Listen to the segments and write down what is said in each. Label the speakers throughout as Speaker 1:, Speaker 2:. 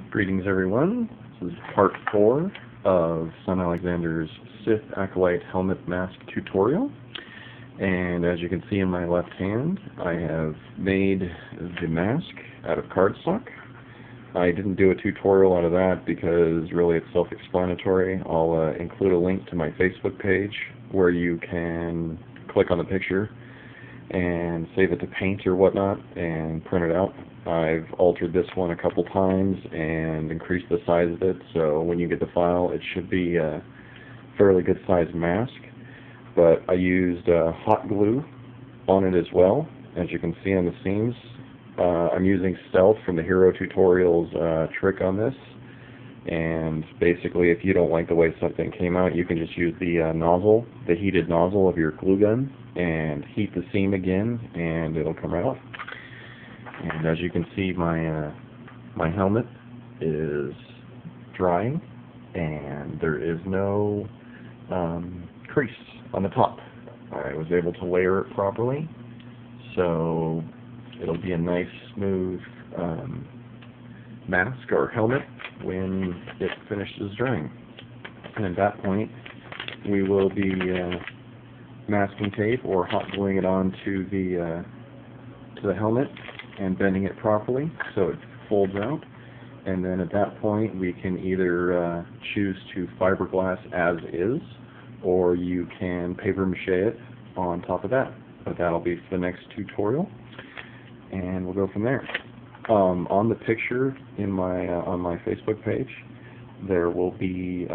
Speaker 1: Greetings everyone, this is part 4 of Son Alexander's Sith Acolyte helmet mask tutorial, and as you can see in my left hand I have made the mask out of cardstock. I didn't do a tutorial out of that because really it's self-explanatory. I'll include a link to my Facebook page where you can click on the picture and save it to paint or whatnot and print it out. I've altered this one a couple times and increased the size of it, so when you get the file it should be a fairly good sized mask. But I used hot glue on it as well, as you can see on the seams. I'm using Stealth from the Hero Tutorials trick on this, and basically if you don't like the way something came out, you can just use the nozzle, the heated nozzle of your glue gun, and heat the seam again and it'll come right off. And as you can see, my helmet is drying and there is no crease on the top. I was able to layer it properly, so it'll be a nice smooth mask or helmet when it finishes drying. And at that point we will be masking tape or hot gluing it onto the helmet and bending it properly so it folds out. And then at that point we can either choose to fiberglass as is, or you can paper mache it on top of that. But that'll be for the next tutorial, and we'll go from there. On the picture in my on my Facebook page, there will be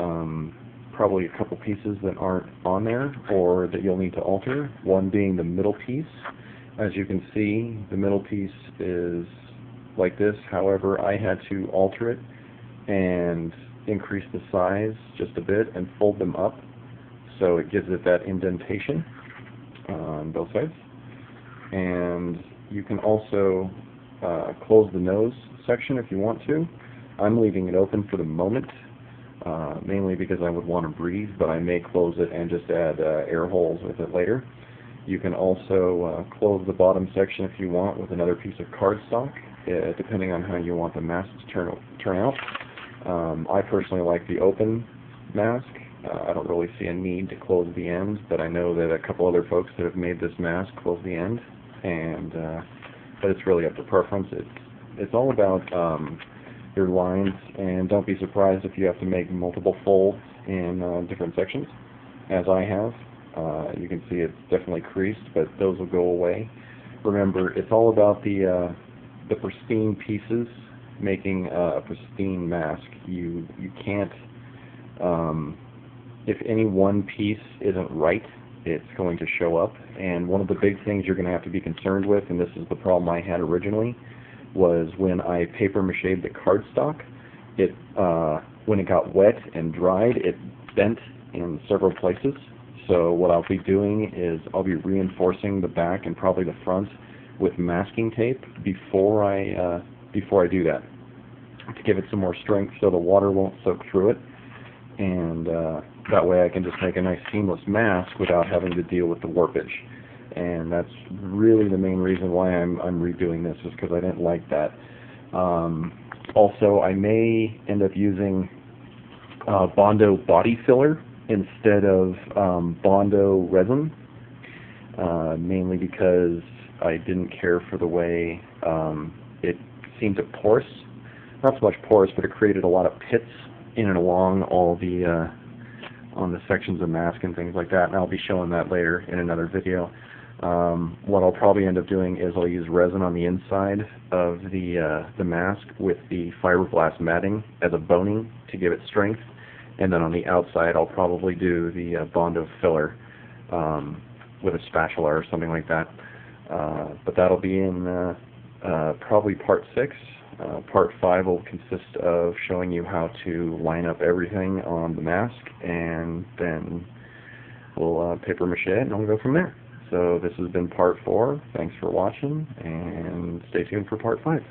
Speaker 1: probably a couple pieces that aren't on there or that you'll need to alter. One being the middle piece. As you can see, the middle piece is like this. However, I had to alter it and increase the size just a bit and fold them up so it gives it that indentation on both sides. And you can also close the nose section if you want to. I'm leaving it open for the moment, mainly because I would want to breathe, but I may close it and just add air holes with it later. You can also close the bottom section if you want with another piece of cardstock, depending on how you want the mask to turn out. I personally like the open mask. I don't really see a need to close the end, but I know that a couple other folks that have made this mask close the end, and but it's really up to preference. It's all about your lines, and don't be surprised if you have to make multiple folds in different sections, as I have. You can see it's definitely creased, but those will go away. Remember, it's all about the pristine pieces making a pristine mask. You can't, if any one piece isn't right, it's going to show up. And one of the big things you're going to have to be concerned with, and this is the problem I had originally, was when I paper mache'd the cardstock, when it got wet and dried, it bent in several places. So what I'll be doing is I'll be reinforcing the back and probably the front with masking tape before I do that, to give it some more strength so the water won't soak through it, and that way I can just make a nice seamless mask without having to deal with the warpage. And that's really the main reason why I'm redoing this, is because I didn't like that. Also, I may end up using Bondo body filler instead of Bondo resin, mainly because I didn't care for the way it seemed to porous. Not so much porous, but it created a lot of pits in and along all the on the sections of mask and things like that, and I'll be showing that later in another video. What I'll probably end up doing is I'll use resin on the inside of the mask with the fiberglass matting as a boning to give it strength, and then on the outside I'll probably do the Bondo filler with a spatula or something like that. But that'll be in probably part 6. Part 5 will consist of showing you how to line up everything on the mask, and then we'll paper mache it and we'll go from there. So this has been part 4. Thanks for watching, and stay tuned for part 5.